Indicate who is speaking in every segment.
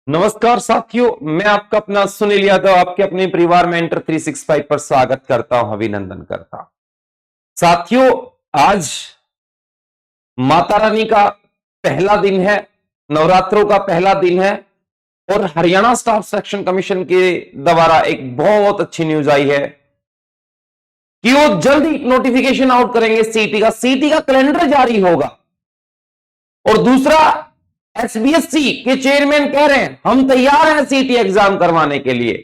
Speaker 1: नमस्कार साथियों, मैं आपका अपना सुनील यादव आपके अपने परिवार मेंटर 365 पर स्वागत करता हूं, अभिनंदन करता हूं। साथियों, आज माता रानी का पहला दिन है, नवरात्रों का पहला दिन है और हरियाणा स्टाफ सिलेक्शन कमीशन के द्वारा एक बहुत अच्छी न्यूज आई है कि वो जल्द ही नोटिफिकेशन आउट करेंगे सीटी का कैलेंडर जारी होगा। और दूसरा, एसबीएससी के चेयरमैन कह रहे हैं हम तैयार हैं सीटी एग्जाम करवाने के लिए।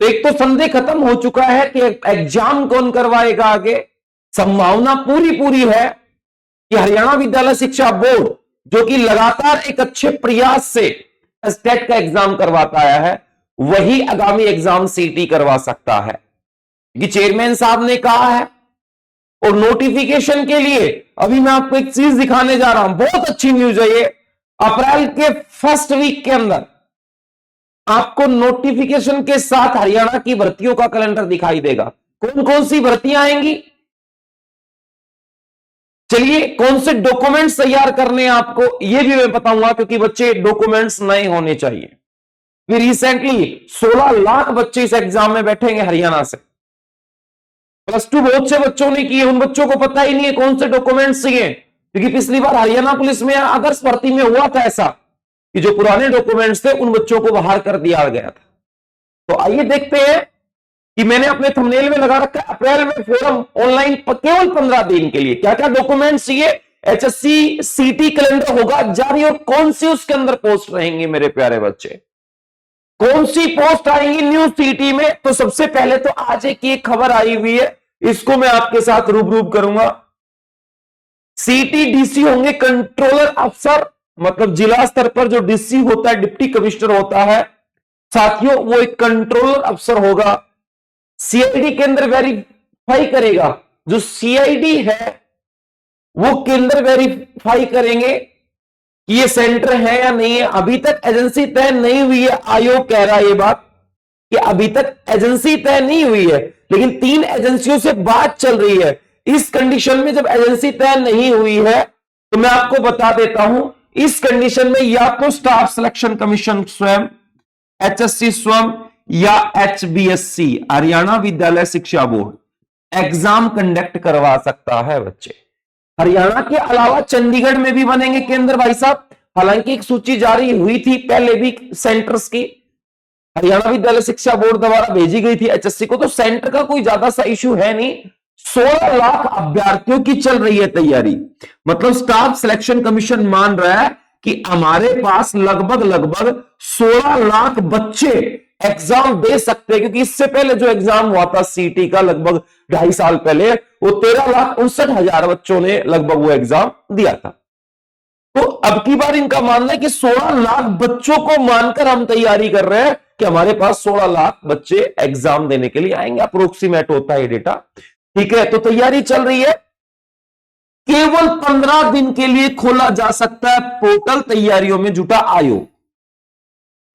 Speaker 1: तो एक तो संदेह खत्म हो चुका है कि एग्जाम कौन करवाएगा आगे। संभावना पूरी है कि हरियाणा विद्यालय शिक्षा बोर्ड, जो कि लगातार एक अच्छे प्रयास से स्टेट का एग्जाम करवाता आया है, वही आगामी एग्जाम सीटी करवा सकता है। कि चेयरमैन साहब ने कहा है। और नोटिफिकेशन के लिए अभी मैं आपको एक चीज दिखाने जा रहा हूं, बहुत अच्छी न्यूज है ये। अप्रैल के फर्स्ट वीक के अंदर आपको नोटिफिकेशन के साथ हरियाणा की भर्तियों का कैलेंडर दिखाई देगा। कौन कौन सी भर्तियां आएंगी, चलिए कौन से डॉक्यूमेंट्स तैयार करने हैं आपको, यह भी मैं बताऊंगा, क्योंकि बच्चे डॉक्यूमेंट्स नए होने चाहिए। फिर रिसेंटली 16 लाख बच्चे इस एग्जाम में बैठेंगे हरियाणा से। +2 बहुत से बच्चों ने किए, उन बच्चों को पता ही नहीं है कौन से डॉक्यूमेंट्स चाहिए, क्योंकि पिछली बार हरियाणा पुलिस में आदर्श भर्ती में हुआ था ऐसा कि जो पुराने डॉक्यूमेंट्स थे उन बच्चों को बाहर कर दिया गया था। तो आइए देखते हैं कि मैंने अपने थंबनेल में लगा रखा है अप्रैल में फॉर्म ऑनलाइन केवल 15 दिन के लिए। क्या क्या डॉक्यूमेंट्स चाहिए, एचएससी सीटी कैलेंडर होगा जारी और कौन सी उसके अंदर पोस्ट रहेंगी मेरे प्यारे बच्चे, कौन सी पोस्ट आएंगी न्यू सीटी में। तो सबसे पहले तो आज एक खबर आई हुई है, इसको मैं आपके साथ रूबरू करूंगा। सीटी डीसी होंगे कंट्रोलर अफसर, मतलब जिला स्तर पर जो डीसी होता है, डिप्टी कमिश्नर होता है साथियों, वो एक कंट्रोलर अफसर होगा। सीआईडी केंद्र वेरीफाई करेगा, जो सीआईडी है वो केंद्र वेरीफाई करेंगे कि ये सेंटर है या नहीं है। अभी तक एजेंसी तय नहीं हुई है, आयोग कह रहा है ये बात कि अभी तक एजेंसी तय नहीं हुई है, लेकिन 3 एजेंसियों से बात चल रही है। इस कंडीशन में जब एजेंसी तय नहीं हुई है तो मैं आपको बता देता हूं, इस कंडीशन में या तो स्टाफ सिलेक्शन कमीशन स्वयं, एचएससी स्वयं, या एचबीएससी हरियाणा विद्यालय शिक्षा बोर्ड एग्जाम कंडक्ट करवा सकता है बच्चे। हरियाणा के अलावा चंडीगढ़ में भी बनेंगे केंद्र भाई साहब। हालांकि एक सूची जारी हुई थी पहले भी सेंटर्स की, हरियाणा विद्यालय शिक्षा बोर्ड द्वारा भेजी गई थी एचएससी को, तो सेंटर का कोई ज्यादा सा इश्यू है नहीं। 16 लाख अभ्यर्थियों की चल रही है तैयारी। मतलब स्टाफ सिलेक्शन कमीशन मान रहा है कि हमारे पास लगभग 16 लाख बच्चे एग्जाम दे सकते हैं, क्योंकि इससे पहले जो एग्जाम हुआ था सीटी का लगभग 2.5 साल पहले, वो 13,59,000 बच्चों ने लगभग वो एग्जाम दिया था। तो अब की बार इनका मानना है कि 16 लाख बच्चों को मानकर हम तैयारी कर रहे हैं कि हमारे पास 16 लाख बच्चे एग्जाम देने के लिए आएंगे। अप्रोक्सीमेट होता है डेटा, ठीक है। तो तैयारी चल रही है। केवल 15 दिन के लिए खोला जा सकता है पोर्टल, तैयारियों में जुटा आयोग।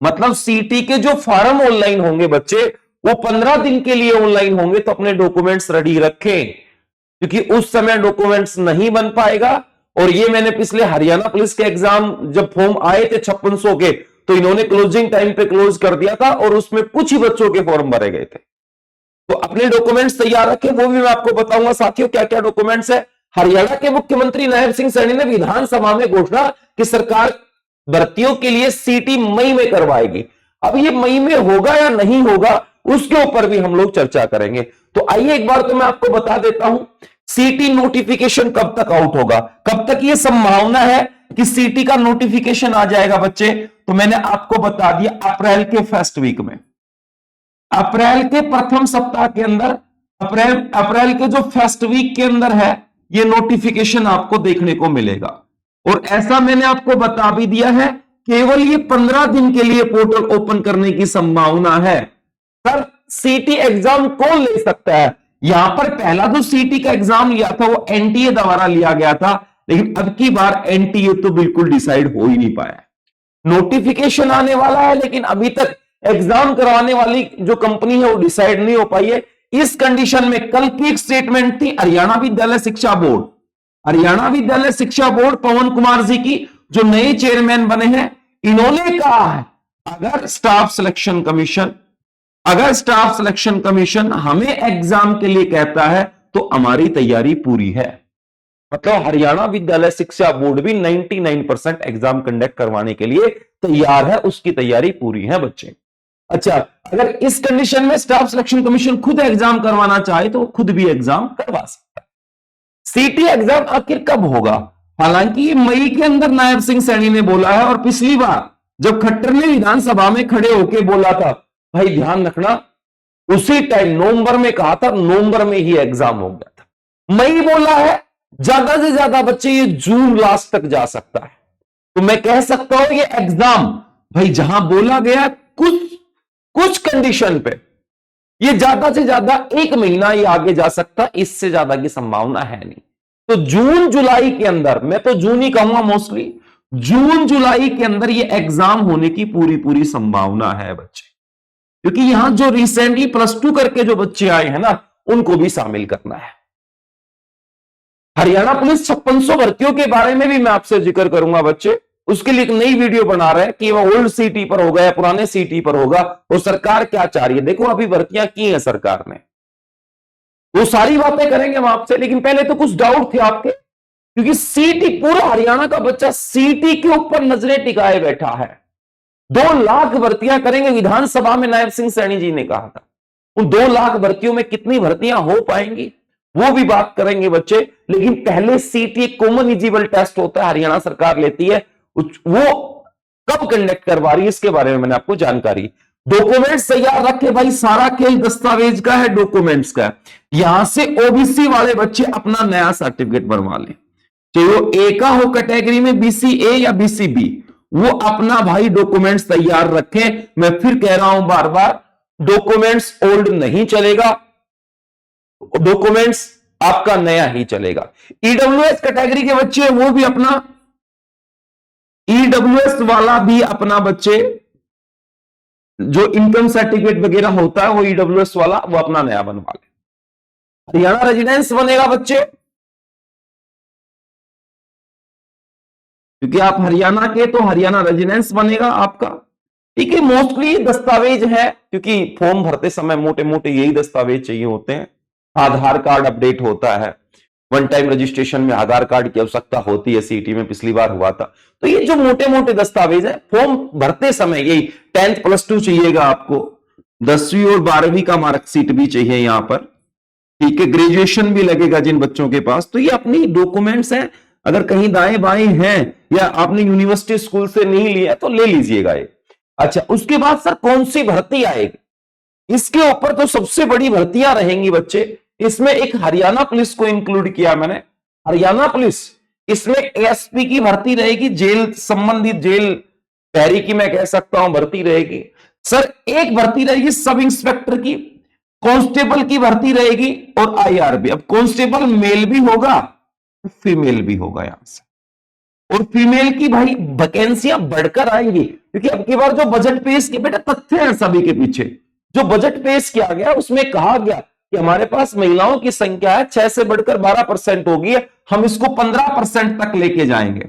Speaker 1: मतलब सीटी के जो फॉर्म ऑनलाइन होंगे बच्चे, वो 15 दिन के लिए ऑनलाइन होंगे। तो अपने डॉक्यूमेंट्स रेडी रखें, क्योंकि उस समय डॉक्यूमेंट्स नहीं बन पाएगा। और ये मैंने पिछले हरियाणा पुलिस के एग्जाम जब फॉर्म आए थे 5600 के, तो इन्होंने क्लोजिंग टाइम पे क्लोज कर दिया था और उसमें कुछ ही बच्चों के फॉर्म भरे गए थे। तो अपने डॉक्यूमेंट्स तैयार रखें, वो भी मैं आपको बताऊंगा साथियों क्या क्या डॉक्यूमेंट्स है। हरियाणा के मुख्यमंत्री नायब सिंह सैनी ने विधानसभा में घोषणा कि सरकार भर्तियों के लिए सीटी मई में करवाएगी। अब ये मई में होगा या नहीं होगा, उसके ऊपर भी हम लोग चर्चा करेंगे। तो आइए एक बार तो मैं आपको बता देता हूं सीटी नोटिफिकेशन कब तक आउट होगा, कब तक ये संभावना है कि सीटी का नोटिफिकेशन आ जाएगा बच्चे। तो मैंने आपको बता दिया अप्रैल के फर्स्ट वीक में, अप्रैल के प्रथम सप्ताह के अंदर, अप्रैल के जो फर्स्ट वीक के अंदर है, ये नोटिफिकेशन आपको देखने को मिलेगा। और ऐसा मैंने आपको बता भी दिया है, केवल ये 15 दिन के लिए पोर्टल ओपन करने की संभावना है। सर सीटी एग्जाम कौन ले सकता है? यहां पर पहला जो सीटी का एग्जाम लिया था वो एनटीए द्वारा लिया गया था, लेकिन अब की बार एनटीए तो बिल्कुल डिसाइड हो ही नहीं पाया। नोटिफिकेशन आने वाला है, लेकिन अभी तक एग्जाम करवाने वाली जो कंपनी है वो डिसाइड नहीं हो पाई है। इस कंडीशन में कल की एक स्टेटमेंट थी हरियाणा विद्यालय शिक्षा बोर्ड, हरियाणा विद्यालय शिक्षा बोर्ड पवन कुमार जी की, जो नए चेयरमैन बने हैं, इन्होंने कहा है अगर स्टाफ सिलेक्शन कमीशन हमें एग्जाम के लिए कहता है तो हमारी तैयारी पूरी है। मतलब हरियाणा विद्यालय शिक्षा बोर्ड भी 99% एग्जाम कंडक्ट करवाने के लिए तैयार है, उसकी तैयारी पूरी है बच्चे। अच्छा, अगर इस कंडीशन में स्टाफ सिलेक्शन कमीशन खुद एग्जाम करवाना चाहे तो खुद भी एग्जाम करवा सकता है। सीटी एग्जाम आखिर कब होगा? हालांकि मई के अंदर नायब सिंह सैनी ने बोला है, और पिछली बार जब खट्टर ने विधानसभा में खड़े होकर बोला था, भाई ध्यान रखना, उसी टाइम नवंबर में कहा था, नवंबर में ही एग्जाम हो गया था। मई बोला है, ज्यादा से ज्यादा बच्चे ये जून लास्ट तक जा सकता है। तो मैं कह सकता हूं ये एग्जाम भाई जहां बोला गया कुछ कंडीशन पे ये ज्यादा से ज्यादा 1 महीना ही आगे जा सकता, इससे ज्यादा की संभावना है नहीं। तो जून जुलाई के अंदर, मैं तो जून ही कहूंगा मोस्टली, जून जुलाई के अंदर ये एग्जाम होने की पूरी संभावना है बच्चे, क्योंकि यहां जो रिसेंटली +2 करके जो बच्चे आए हैं ना, उनको भी शामिल करना है। हरियाणा पुलिस 5600 भर्तियों के बारे में भी मैं आपसे जिक्र करूंगा बच्चे, उसके लिए एक नई वीडियो बना रहे हैं कि वह ओल्ड सीटी पर होगा या पुराने सीटी पर होगा, और सरकार क्या चाह रही है। देखो अभी भर्तियां की है सरकार ने, वो सारी बातें करेंगे हम आपसे, लेकिन पहले तो कुछ डाउट थे आपके, क्योंकि सीटी, पूरा हरियाणा का बच्चा सीटी के ऊपर नजरें टिकाए बैठा है। 2 लाख भर्तियां करेंगे, विधानसभा में नायब सिंह सैनी जी ने कहा था। उन 2 लाख भर्तियों में कितनी भर्तियां हो पाएंगी वो भी बात करेंगे बच्चे, लेकिन पहले सीटी एक कॉमन एलिजिबल टेस्ट होता है, हरियाणा सरकार लेती है, वो कब कंडक्ट करवा रही है इसके बारे में मैंने आपको जानकारी। डॉक्यूमेंट्स तैयार रखे भाई, सारा खेल दस्तावेज का है, डॉक्यूमेंट्स का है। यहां से ओबीसी वाले बच्चे अपना नया सर्टिफिकेट बनवा लें, चाहे वो ए का हो कैटेगरी में, बीसी ए या बीसी बी, वो अपना भाई डॉक्यूमेंट्स तैयार रखें। मैं फिर कह रहा हूं बार बार, डॉक्यूमेंट्स ओल्ड नहीं चलेगा, डॉक्यूमेंट्स आपका नया ही चलेगा। ईडब्ल्यूएस कैटेगरी के बच्चे वो भी अपना, ईडब्ल्यूएस वाला भी अपना बच्चे, जो इनकम सर्टिफिकेट वगैरह होता है वो ईडब्ल्यूएस वाला वो अपना नया बनवा ले। हरियाणा रेजिडेंस बनेगा बच्चे, क्योंकि आप हरियाणा के, तो हरियाणा रेजिडेंस बनेगा आपका। ठीक है, मोस्टली दस्तावेज है, क्योंकि फॉर्म भरते समय मोटे मोटे यही दस्तावेज चाहिए होते हैं। आधार कार्ड अपडेट होता है, 1 टाइम रजिस्ट्रेशन में आधार कार्ड की आवश्यकता होती है, सीटी में पिछली बार हुआ था। तो ये जो मोटे मोटे दस्तावेज है, फॉर्म भरते समय यही 10th +2 चाहिएगा आपको, 10वीं और 12वीं का मार्कशीट भी चाहिए यहां पर। ठीक है, ग्रेजुएशन भी लगेगा जिन बच्चों के पास। तो ये अपनी डॉक्यूमेंट्स हैं, अगर कहीं दाएं बाएं हैं या आपने यूनिवर्सिटी स्कूल से नहीं लिया तो ले लीजिएगा ये। अच्छा, उसके बाद सर कौन सी भर्ती आएगी, इसके ऊपर तो सबसे बड़ी भर्तियां रहेंगी बच्चे। इसमें एक हरियाणा पुलिस को इंक्लूड किया मैंने, हरियाणा पुलिस, इसमें एएसपी की भर्ती रहेगी, जेल संबंधित, जेल पैरी की मैं कह सकता हूं भर्ती रहेगी। सर एक भर्ती रहेगी सब इंस्पेक्टर की, कांस्टेबल की भर्ती रहेगी, और आईआरबी। अब कांस्टेबल मेल भी होगा, फीमेल भी होगा यहां से, और फीमेल की भाई वैकेंसियां बढ़कर आएंगी, क्योंकि अब की बार जो बजट पेश किया, बेटा तथ्य है सभी के पीछे, जो बजट पेश किया गया उसमें कहा गया कि हमारे पास महिलाओं की संख्या है 6 से बढ़कर 12% होगी, हम इसको 15% तक लेके जाएंगे।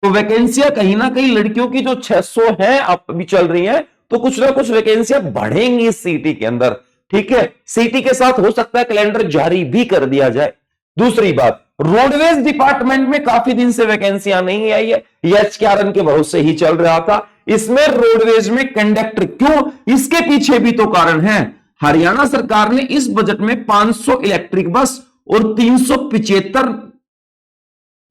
Speaker 1: तो वैकेंसियां कहीं ना कहीं लड़कियों की जो 600 है अब भी चल रही है, तो कुछ ना कुछ वैकेंसियां बढ़ेंगी इस सीटी के अंदर। ठीक है, सीटी के साथ हो सकता है कैलेंडर जारी भी कर दिया जाए। दूसरी बात, रोडवेज डिपार्टमेंट में काफी दिन से वैकेंसियां नहीं आई है, एचकेआरएन के भरोसे ही चल रहा था। इसमें रोडवेज में कंडक्टर, क्यों, इसके पीछे भी तो कारण है। हरियाणा सरकार ने इस बजट में 500 इलेक्ट्रिक बस और 375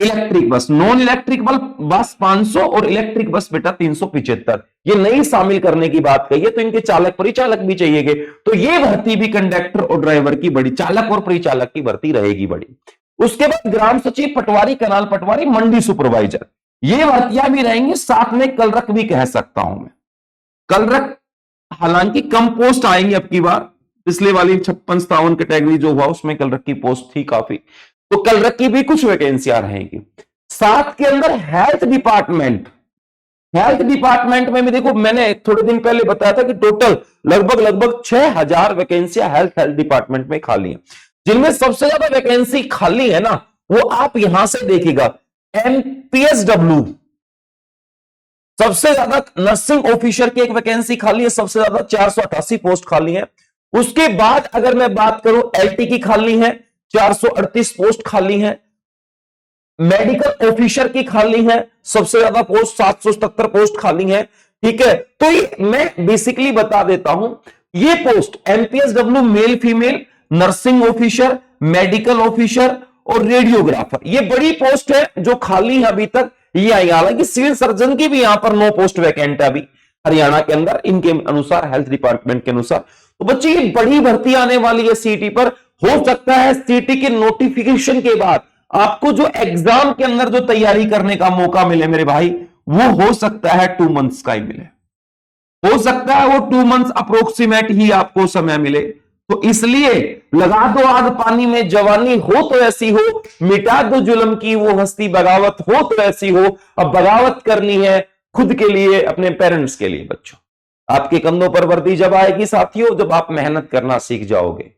Speaker 1: electric bus, non electric bus 500 और इलेक्ट्रिक बस बेटा 375, ये नई शामिल करने की बात कही है। तो इनके चालक परिचालक भी चाहिए, तो ये भर्ती भी कंडक्टर और ड्राइवर की बड़ी, चालक और परिचालक की भर्ती रहेगी बड़ी। उसके बाद ग्राम सचिव, पटवारी, कनाल पटवारी, मंडी सुपरवाइजर, ये भर्तियां भी रहेंगी। साथ में कलरक भी कह सकता हूं मैं, कलरक हालांकि कम पोस्ट आएंगे अब की बार, पिछले वाली 56-57 कैटेगरी जो हुआ उसमें कलरक की पोस्ट थी काफी, तो कलरक की भी कुछ वैकेंसियां रहेंगी। साथ के अंदर हेल्थ डिपार्टमेंट, हेल्थ डिपार्टमेंट में भी देखो, मैंने थोड़े दिन पहले बताया था कि टोटल लगभग 6000 वैकेंसियां हेल्थ डिपार्टमेंट में खाली है। जिनमें सबसे ज्यादा वैकेंसी खाली है ना, वो आप यहां से देखिएगा, एमपीएसडब्ल्यू, सबसे ज्यादा नर्सिंग ऑफिसर की एक वैकेंसी खाली है, सबसे ज्यादा 488 पोस्ट खाली है। उसके बाद अगर मैं बात करूं एलटी की खाली है, 438 पोस्ट खाली है। मेडिकल ऑफिसर की खाली है, सबसे ज्यादा पोस्ट 777 पोस्ट खाली है। ठीक है, तो मैं बेसिकली बता देता हूं, ये post MPSW male female, nursing officer, medical officer और रेडियोग्राफर, ये बड़ी पोस्ट है जो खाली है अभी तक ये आई। हालांकि सिविल सर्जन की भी यहां पर 9 पोस्ट वैकेंट है अभी हरियाणा के अंदर, इनके अनुसार, हेल्थ डिपार्टमेंट के अनुसार। तो बच्चे ये बड़ी भर्ती आने वाली है सीटी पर। हो सकता है सीटी के नोटिफिकेशन के बाद आपको जो एग्जाम के अंदर जो तैयारी करने का मौका मिले मेरे भाई, वो हो सकता है 2 मंथ्स का ही मिले, हो सकता है वो 2 मंथ्स अप्रोक्सीमेट ही आपको समय मिले। तो इसलिए लगा दो आग पानी में, जवानी हो तो ऐसी हो, मिटा दो जुल्म की वो हस्ती, बगावत हो तो ऐसी हो। अब बगावत करनी है खुद के लिए, अपने पेरेंट्स के लिए। बच्चों, आपके कंधों पर वर्दी जब आएगी साथियों, जब आप मेहनत करना सीख जाओगे।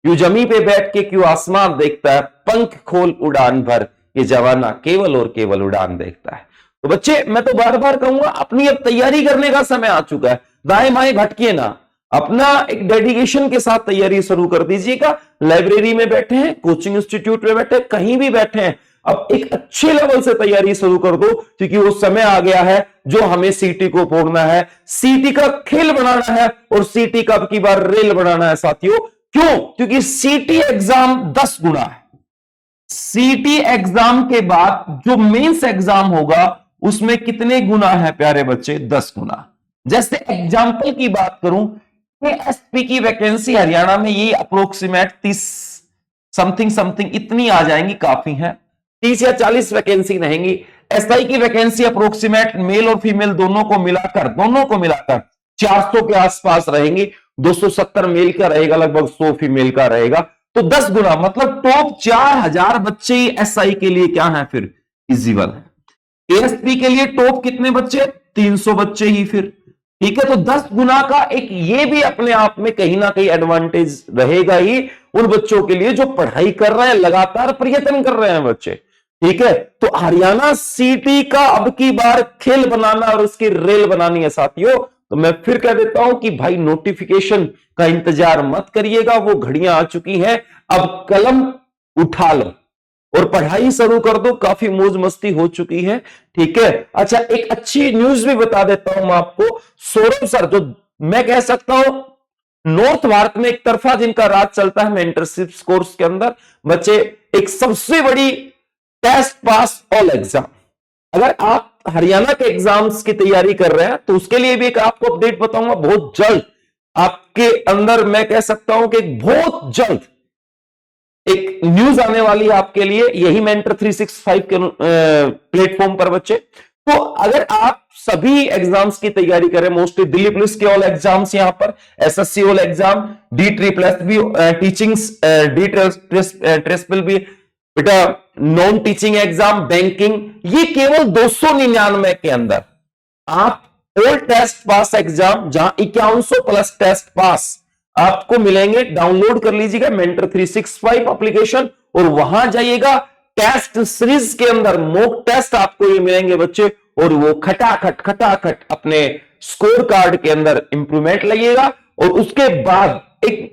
Speaker 1: यूं जमी पे बैठ के क्यों आसमान देखता है, पंख खोल उड़ान भर, ये जवाना केवल और केवल उड़ान देखता है। तो बच्चे, मैं तो बार बार कहूंगा, अपनी अब तैयारी करने का समय आ चुका है। दाएं बाएं भटकिए ना, अपना एक डेडिकेशन के साथ तैयारी शुरू कर दीजिएगा। लाइब्रेरी में बैठे हैं, कोचिंग इंस्टीट्यूट में बैठे, कहीं भी बैठे हैं, अब एक अच्छे लेवल से तैयारी शुरू कर दो, क्योंकि वो समय आ गया है जो हमें सीटी को फोड़ना है, सीटी का खेल बनाना है और सीटी का अब की बार रेल बनाना है साथियों। क्यों? क्योंकि सीटी एग्जाम 10 गुना है। सीटी एग्जाम के बाद जो मेंस एग्जाम होगा उसमें कितने गुना है प्यारे बच्चे? 10 गुना। जैसे एग्जाम्पल की बात करूं, एसपी की वैकेंसी हरियाणा में ये अप्रोक्सीमेट 30 समथिंग इतनी आ जाएंगी, काफी है। 30 या 40 वैकेंसी रहेंगी। एसआई की वैकेंसी अप्रोक्सीमेट मेल और फीमेल दोनों को मिलाकर 400 के आसपास रहेंगी। 270 मेल का रहेगा, लगभग 100 फीमेल का रहेगा। तो 10 गुना, मतलब टॉप 4000 बच्चे एसआई के लिए क्या है फिर? इजिबल है। एएसपी के लिए टॉप कितने बच्चे? 300 बच्चे ही फिर। ठीक है, तो 10 गुना का एक ये भी अपने आप में कहीं ना कहीं एडवांटेज रहेगा ही उन बच्चों के लिए जो पढ़ाई कर रहे हैं, लगातार प्रयत्न कर रहे हैं बच्चे। ठीक है, तो हरियाणा सीटी का अब की बार खेल बनाना और उसकी रेल बनानी है साथियों। तो मैं फिर कह देता हूं कि भाई नोटिफिकेशन का इंतजार मत करिएगा, वो घड़ियां आ चुकी हैं। अब कलम उठा लो और पढ़ाई शुरू कर दो, काफी मौज मस्ती हो चुकी है। ठीक है, अच्छा, एक अच्छी न्यूज भी बता देता हूं मैं आपको। सौरभ सर, जो मैं कह सकता हूं नॉर्थ भारत में एक तरफा जिनका राज चलता है मेंटरशिप कोर्स के अंदर, बच्चे एक सबसे बड़ी टेस्ट पास ऑल एग्जाम। अगर आप हरियाणा के एग्जाम्स की तैयारी कर रहे हैं तो उसके लिए भी एक आपको अपडेट बताऊंगा बहुत जल्द। आपके अंदर मैं कह सकता हूं कि बहुत जल्द एक न्यूज आने वाली है आपके लिए, यही मेंटर 365 के प्लेटफॉर्म पर बच्चे। तो अगर आप सभी एग्जाम्स की तैयारी करें, मोस्टली दिल्ली पुलिस के ऑल एग्जाम्स, यहां पर एसएससी ऑल एग्जाम, D3+ भी, टीचिंग्स D3+ भी बेटा, नॉन टीचिंग एग्जाम, बैंकिंग, ये केवल 299 के अंदर आप ऑल टेस्ट पास एग्जाम, जहां 5100+ टेस्ट पास आपको मिलेंगे। डाउनलोड कर लीजिएगा मेंटर 365 एप्लीकेशन और वहां जाइएगा। टेस्ट सीरीज के अंदर मॉक टेस्ट आपको ये मिलेंगे बच्चे, और वो खटाखट अपने स्कोर कार्ड के अंदर इंप्रूवमेंट लगेगा। और उसके बाद एक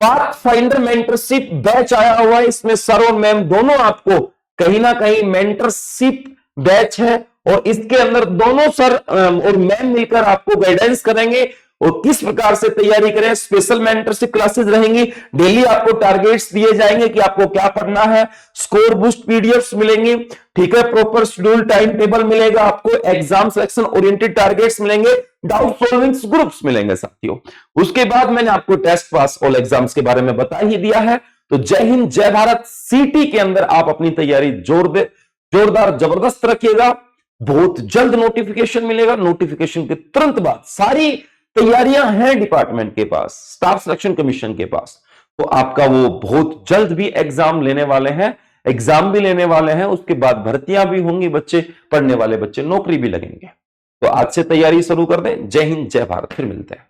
Speaker 1: पाथ फाइंडर मेंटरशिप बैच आया हुआ है, इसमें सर और मैम दोनों आपको कहीं ना कहीं मेंटरशिप बैच है, और इसके अंदर दोनों सर और मैम मिलकर आपको गाइडेंस करेंगे और किस प्रकार से तैयारी करें। स्पेशल मेंटरशिप क्लासेस रहेंगी, डेली आपको टारगेट्स दिए जाएंगे कि आपको क्या पढ़ना है, स्कोर बूस्ट पीडीएफ्स मिलेंगी। ठीक है, प्रॉपर शेड्यूल टाइम टेबल मिलेगा आपको, एग्जाम सिलेक्शन ओरिएंटेड टारगेट्स मिलेंगे, डाउट सॉल्विंग ग्रुप्स मिलेंगे साथियों। उसके बाद मैंने आपको टेस्ट पास ऑल एग्जाम्स के बारे में बता ही दिया है। तो जय हिंद, जय भारत। सीटी के अंदर आप अपनी तैयारी जोरदार जबरदस्त रखिएगा। बहुत जल्द नोटिफिकेशन मिलेगा। नोटिफिकेशन के तुरंत बाद सारी तैयारियां हैं डिपार्टमेंट के पास, स्टाफ सिलेक्शन कमीशन के पास। तो आपका वो बहुत जल्द भी एग्जाम लेने वाले हैं, एग्जाम भी लेने वाले हैं, उसके बाद भर्तियां भी होंगी बच्चे, पढ़ने वाले बच्चे नौकरी भी लगेंगे। तो आज से तैयारी शुरू कर दें। जय हिंद, जय भारत। फिर मिलते हैं।